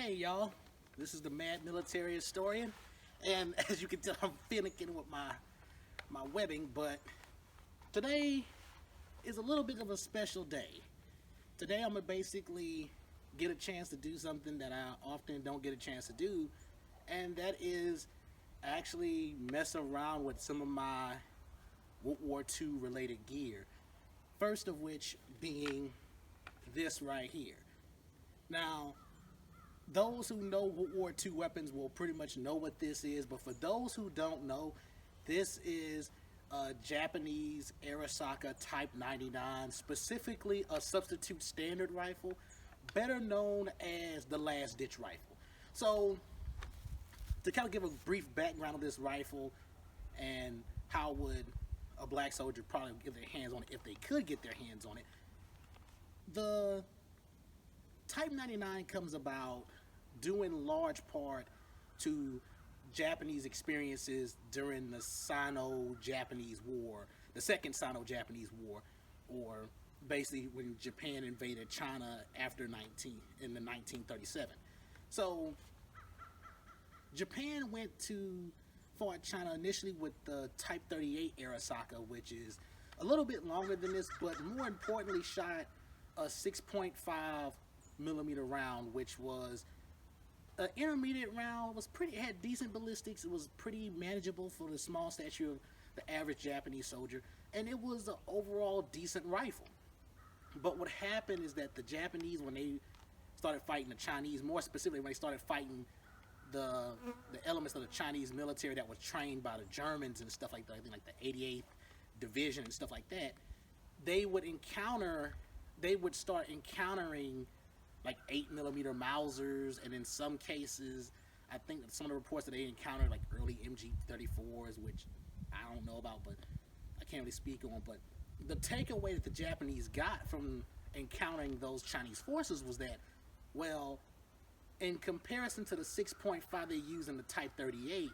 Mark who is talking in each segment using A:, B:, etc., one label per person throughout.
A: Hey y'all, this is the Mad Military Historian, and as you can tell, I'm finicking with my webbing, but today is a little bit of a special day. Today I'm gonna basically get a chance to do something that I often don't get a chance to do, and that is actually mess around with some of my World War II related gear. First of which being this right here. Now, those who know World War II weapons will pretty much know what this is, but for those who don't know, this is a Japanese Arisaka Type 99, specifically a substitute standard rifle, better known as the last ditch rifle. So, to kind of give a brief background of this rifle and how would a black soldier probably get their hands on it if they could get their hands on it, the Type 99 comes about due in large part to Japanese experiences during the Sino-Japanese War, the Second Sino-Japanese War, or basically when Japan invaded China after 1937. So Japan went to fought China initially with the Type 38 Arisaka, which is a little bit longer than this, but more importantly shot a 6.5 millimeter round, which was an intermediate round. Had decent ballistics. It was pretty manageable for the small stature of the average Japanese soldier, and it was an overall decent rifle. But what happened is that the Japanese, when they started fighting the Chinese, more specifically when they started fighting the elements of the Chinese military that was trained by the Germans and stuff like that, I think like the 88th Division and stuff like that, they would start encountering like 8mm Mausers, and in some cases, I think that some of the reports that they encountered like early MG34s, which I don't know about, but I can't really speak on. But the takeaway that the Japanese got from encountering those Chinese forces was that, well, in comparison to the 6.5 they use in the Type 38,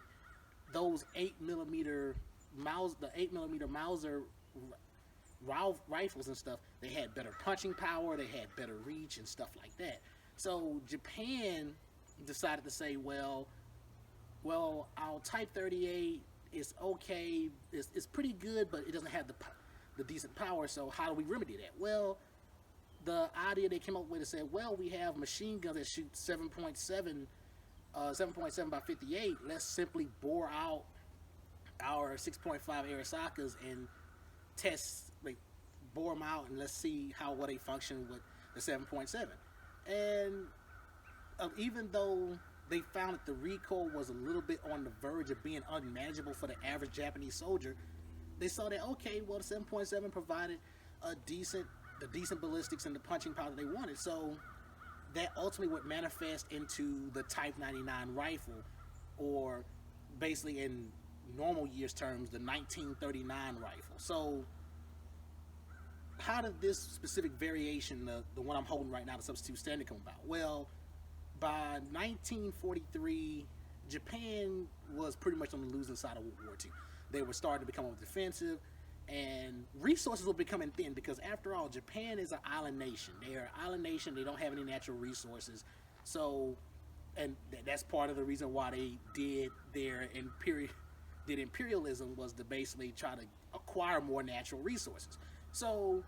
A: those 8mm Mauser rifles and stuff, they had better punching power, they had better reach and stuff like that. So Japan decided to say, well, our Type 38 is okay, it's pretty good, but it doesn't have the decent power, so how do we remedy that? Well, the idea they came up with is said, well, we have machine guns that shoot 7.7 by 58. Let's simply bore out our 6.5 Arisakas and bore them out, and let's see how well they function with the 7.7. And even though they found that the recoil was a little bit on the verge of being unmanageable for the average Japanese soldier, they saw that, okay, well, the 7.7 provided the decent ballistics and the punching power that they wanted. So that ultimately would manifest into the Type 99 rifle, or basically in normal years terms, the 1939 rifle. So how did this specific variation, the one I'm holding right now, the substitute standard, come about? Well, by 1943, Japan was pretty much on the losing side of World War II. They were starting to become more defensive, and resources were becoming thin, because after all, Japan is an island nation. They are an island nation. They don't have any natural resources. So, and that's part of the reason why they did their imperialism, was to basically try to acquire more natural resources. So,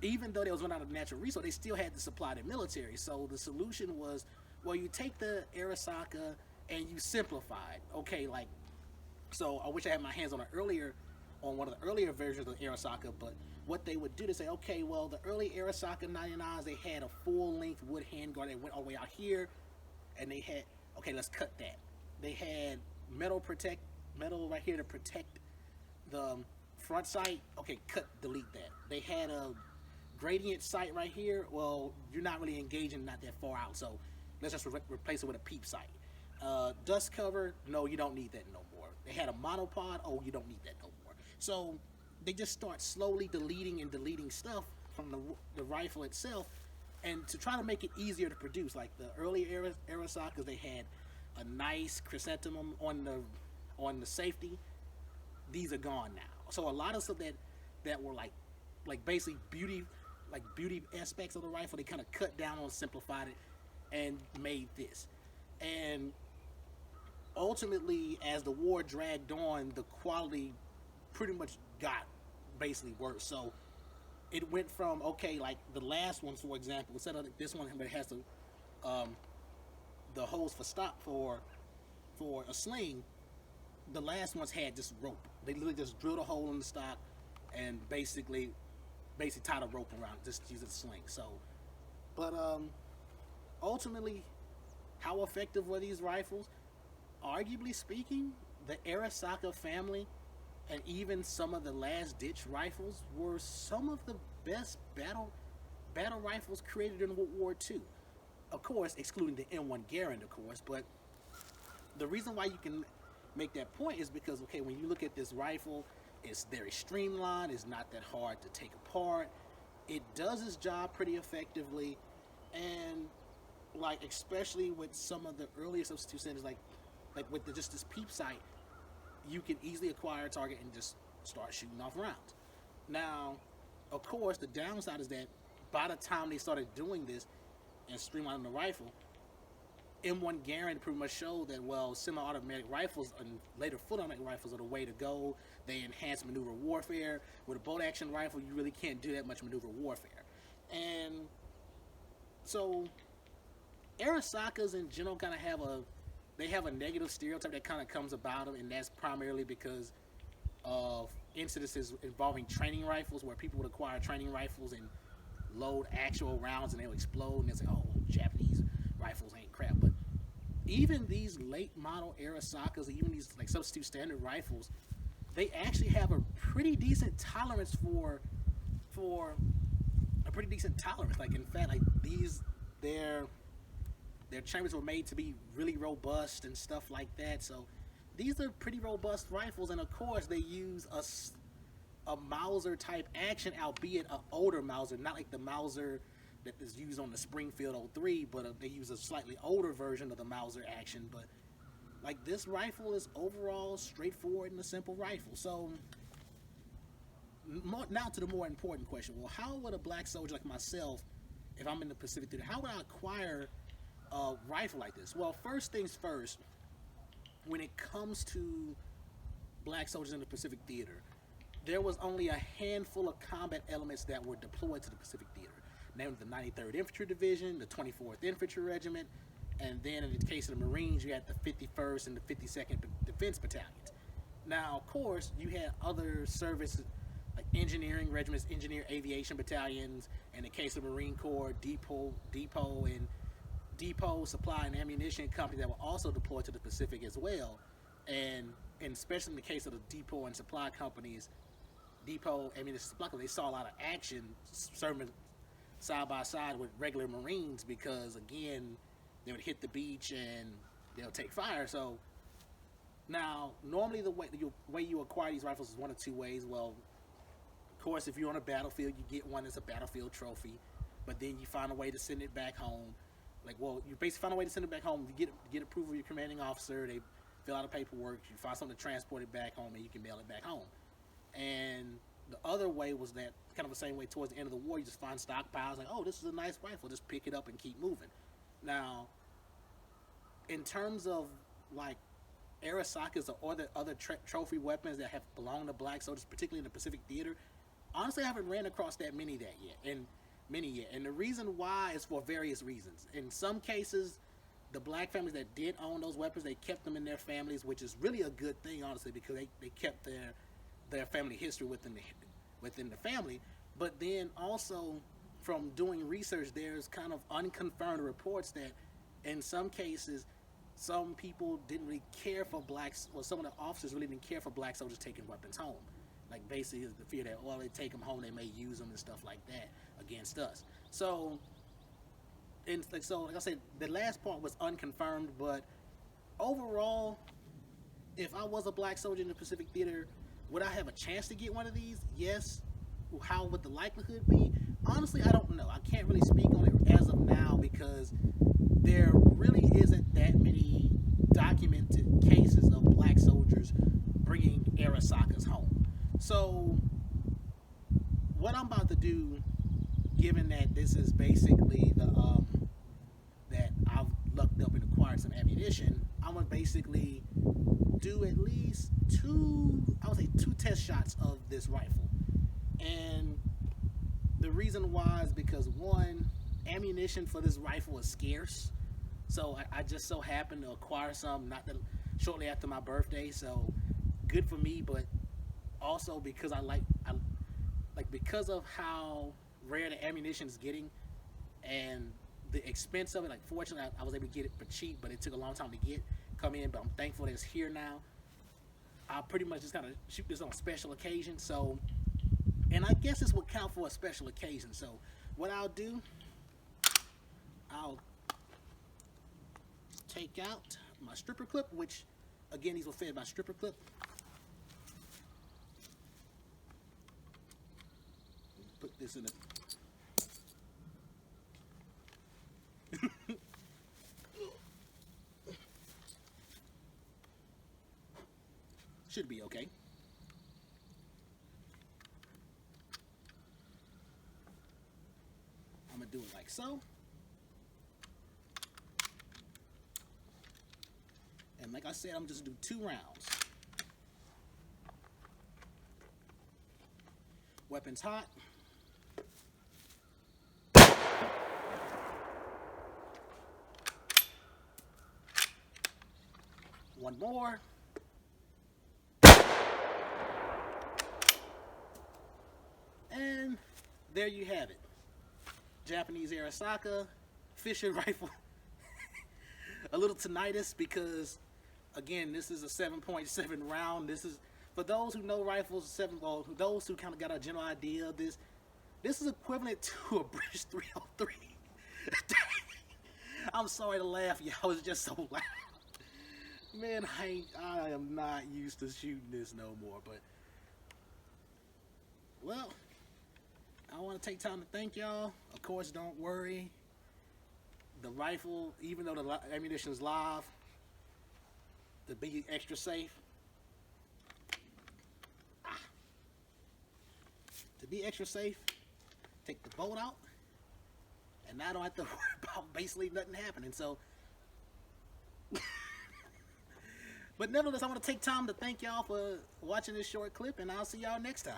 A: even though they was running out of natural resources, they still had to supply their military. So the solution was, well, you take the Arisaka and you simplify it. Okay, like, so I wish I had my hands on one of the earlier versions of the Arisaka, but what they would do, they say, okay, well, the early Arisaka 99s, they had a full-length wood handguard that went all the way out here, and they had, okay, let's cut that. They had metal right here to protect the front sight. Okay, delete that. They had a gradient sight right here. Well, you're not really engaging not that far out, so let's just replace it with a peep sight. Dust cover, no, you don't need that no more. They had a monopod, oh, you don't need that no more. So they just start slowly deleting stuff from the rifle itself, and to try to make it easier to produce. Like the early Arisakas, they had a nice chrysanthemum on the safety. These are gone now. So a lot of stuff that were like basically beauty aspects of the rifle, they kind of cut down on, simplified it, and made this. And ultimately, as the war dragged on, the quality pretty much got basically worse. So it went from, okay, like the last one, for example, instead of this one, but it has the holes for stop for a sling. The last ones had just rope. They literally just drilled a hole in the stock and basically tied a rope around it, just use it as a sling. So, but ultimately, how effective were these rifles? Arguably speaking, the Arisaka family and even some of the last ditch rifles were some of the best battle rifles created in World War II. Of course, excluding the M1 Garand, of course. But the reason why you can make that point is because, okay, when you look at this rifle, it's very streamlined. It's not that hard to take apart. It does its job pretty effectively, and like especially with some of the earlier substitute centers, like with just this peep sight, you can easily acquire a target and just start shooting off rounds. Now, of course, the downside is that by the time they started doing this and streamlining the rifle, M1 Garand pretty much showed that, well, semi-automatic rifles and later full automatic rifles are the way to go. They enhance maneuver warfare. With a bolt action rifle, you really can't do that much maneuver warfare. And so Arisakas in general kind of have a negative stereotype that kind of comes about them, and that's primarily because of incidences involving training rifles, where people would acquire training rifles and load actual rounds and they'll explode, and they'll say, oh, Japanese rifles ain't crap. But even these late model Arisakas, even these like substitute standard rifles, they actually have a pretty decent tolerance for a pretty decent tolerance. Like in fact, like their chambers were made to be really robust and stuff like that. So these are pretty robust rifles, and of course they use a Mauser type action, albeit an older Mauser, not like the Mauser that is used on the Springfield 03, but they use a slightly older version of the Mauser action. But like this rifle is overall straightforward and a simple rifle. So now to the more important question. Well, how would a black soldier like myself, if I'm in the Pacific Theater, how would I acquire a rifle like this? Well, first things first, when it comes to black soldiers in the Pacific Theater, there was only a handful of combat elements that were deployed to the Pacific Theater, namely the 93rd Infantry Division, the 24th Infantry Regiment, and then in the case of the Marines, you had the 51st and the 52nd Defense Battalions. Now, of course, you had other services like engineering regiments, engineer aviation battalions, and in the case of the Marine Corps, depot supply and ammunition companies that were also deployed to the Pacific as well. And especially in the case of the depot and supply companies, depot ammunition supply companies, they saw a lot of action serving side by side with regular Marines, because again, they would hit the beach and they'll take fire. So now, normally the way you acquire these rifles is one of two ways. Well, of course, if you're on a battlefield, you get one that's a battlefield trophy, but then you find a way to send it back home. Like, well, you basically find a way to send it back home. You get approval of your commanding officer. They fill out the paperwork. You find something to transport it back home, and you can mail it back home. And the other way was that kind of the same way towards the end of the war. You just find stockpiles, like, oh, this is a nice rifle. Just pick it up and keep moving. Now, in terms of like Arisakas or the other trophy weapons that have belonged to black soldiers, particularly in the Pacific Theater, honestly, I haven't ran across that many yet. And the reason why is for various reasons. In some cases, the black families that did own those weapons, they kept them in their families, which is really a good thing, honestly, because they kept their family history within the family. But then also, from doing research, there's kind of unconfirmed reports that in some cases, some people didn't really care for blacks, or some of the officers really didn't care for black soldiers taking weapons home. Like, basically, the fear that, well, they take them home, they may use them and stuff like that against us. So, like I said, the last part was unconfirmed, but overall, if I was a black soldier in the Pacific Theater, would I have a chance to get one of these? Yes. How would the likelihood be? Honestly, I don't know. I can't really speak on it as of now, because there really isn't that many documented cases of black soldiers bringing Arisakas home. So what I'm about to do, given that this is basically that lucked up and acquired some ammunition, I'm gonna basically do at least two test shots of this rifle. And the reason why is because, one, ammunition for this rifle is scarce. So I just so happened to acquire some shortly after my birthday. So good for me, but also because because of how rare the ammunition is getting and the expense of it. Like, fortunately, I was able to get it for cheap, but it took a long time to come in. But I'm thankful that it's here now. I'll pretty much just kind of shoot this on special occasion. So, and I guess this would count for a special occasion. So what I'll do, I'll take out my stripper clip, which again, these were fed by stripper clip. Put this in the should be okay. I'm gonna do it like so. And like I said, I'm just gonna do 2 rounds. Weapons hot. One more. And there you have it. Japanese Arisaka fishing rifle. A little tinnitus because, again, this is a 7.7 round. This is, for those who know rifles, those who kind of got a general idea of this, this is equivalent to a British 303. I'm sorry to laugh, y'all. It's just so loud. Man, I am not used to shooting this no more, but, well, I want to take time to thank y'all. Of course, don't worry. The rifle, even though the ammunition is live, to be extra safe. To be extra safe, take the bolt out, and now I don't have to worry about basically nothing happening. So, but nevertheless, I want to take time to thank y'all for watching this short clip, and I'll see y'all next time.